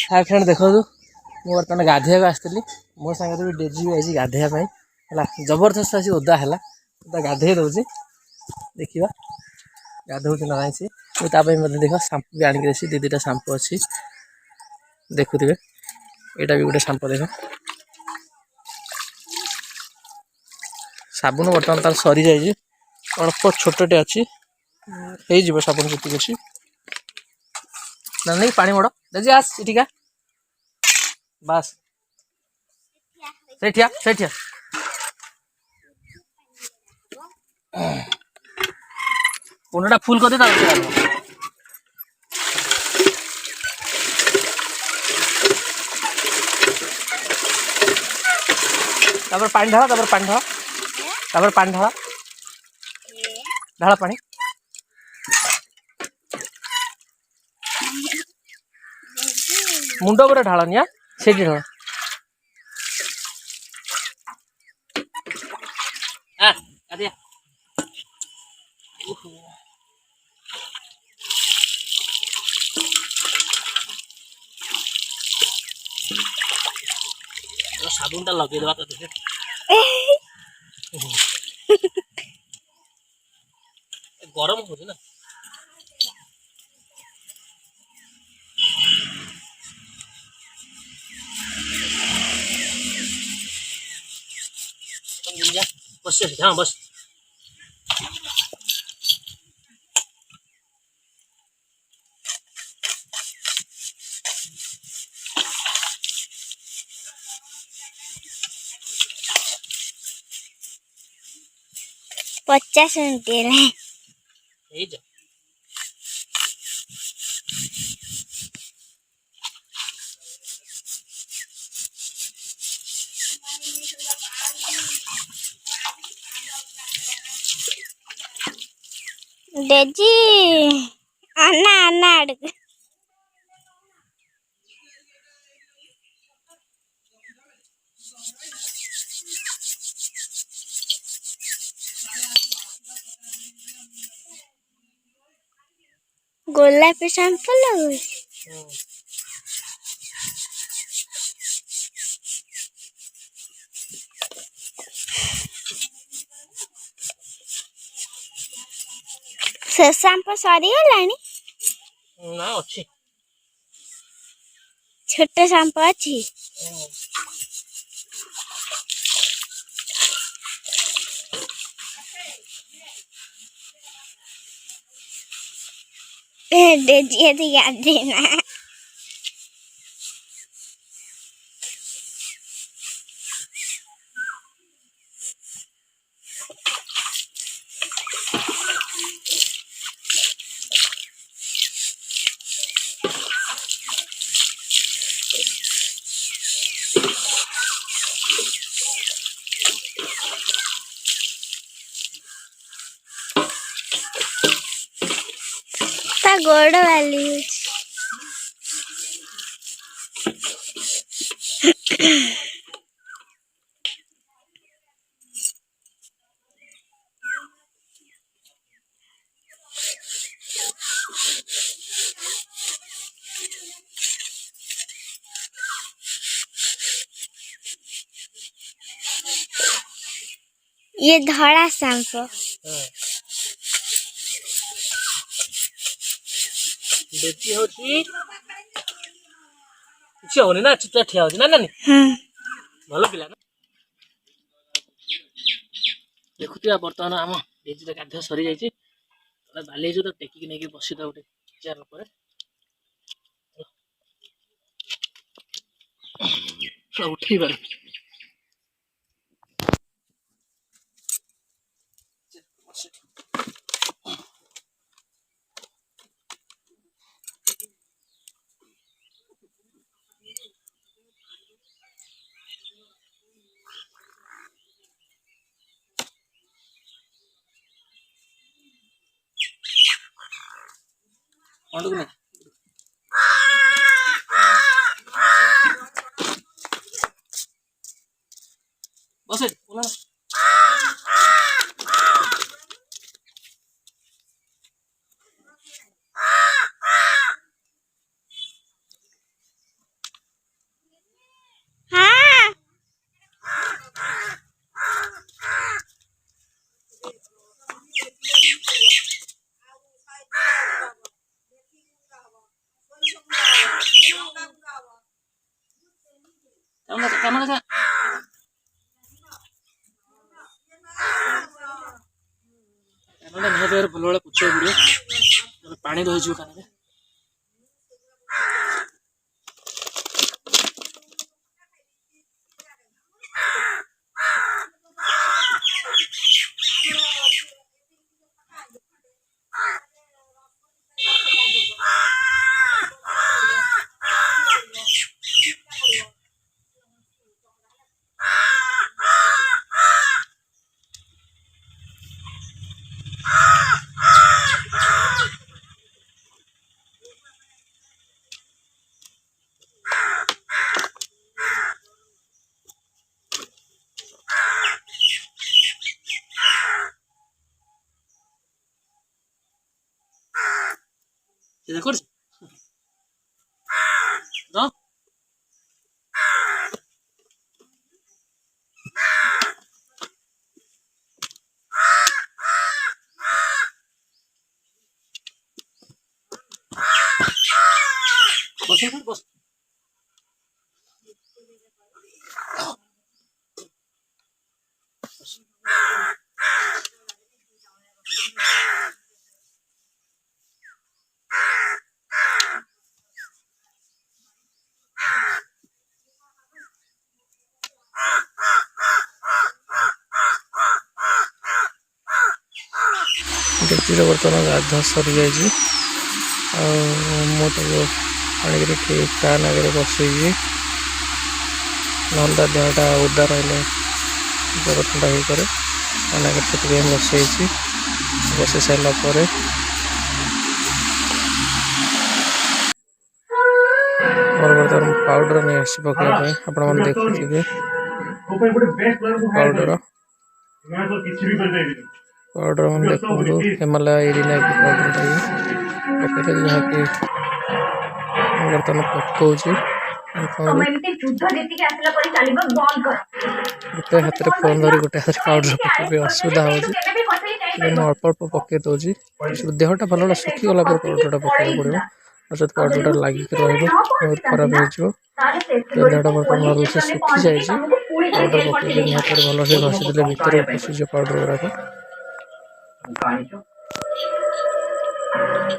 Hi friend देखो मुझे बर्तमान गाधोक आसती मो सांगे भी डेजी भी आई गाधोपाई है जबरदस्त आसी ओदा है ओदा गाधे दौर देखा गाधो ना सी मुझे देख साम्पू भी आणिक दी दीटा साम्पू अच्छी देखुए यहाँ भी गोटे साम्पू देख साबुन बर्तमान तार सरी जाइए अल्प छोटे अच्छी हो साबुन जी अच्छी ना नहीं पानी मोड़ दे आस इटिका बस सेठिया सेठिया कुंडा फुल कर दे पानी ढाला पानी ढाला पानी ढाला ढाला पानी मुंड पर ढालनी से ढाल साबुन लगे दबा गरम हो ना बस हाँ बस पचास मिनट डेजी अन्ना अन्ना अड़क गोलापी शैम्पू लगो से शैम्पू सरी गलानी ना अच्छी छोटे शैम्पू अच्छी डेजी थी याद देना गोड़ वाली ये धड़ा शैम्पू देखी होची किसी होनी ना चिट्टा ठिया होची ना नानी भलो पिला ना देखुतिया बर्तमान आम डेजी गाधा सरी जाइए बाली तो टेकिक नहीं बसी गोटे चेयर पर उठी पारे बस କାମ ନିହାତି ଭାବରେ ଭଲ ଭାବରେ ପୋଛିବାକୁ ପଡ଼ିବ, ପାଣି ରହିଯିବ କାନରେ। କରୁଛି ତ ବସ। डेक्चीर बर्तमान गाधा सरी जाइए आनिक ठीक फैन आगे बसई ना देहटा ओदा रही जर ठंडा हो पारे फैन आगे से बसई बसई सारापर मोर बर्तमान पाउडर नहीं आसी पकड़ाई आप देखुए पाउडर पाउडर मैंने देखो हिमालय एरिना की पाउडर पकड़े जहाँकि बर्तमान पकाऊँ गोटे हाथ में फोन धरी गोटे हाथ पाउडर पकड़ असुविधा हो अल्प अल्प पकई दूसरी देहटा भल सुखीगला पाउडर पकड़ा पड़ो नचेत पाउडर लगिक बहुत खराब हो देहटा बर्तमान भलसे सुखी जाइए पाउडर पकड़ हाथ में भलसे घसीदे भितर पशिज पाउडर गुड़ाक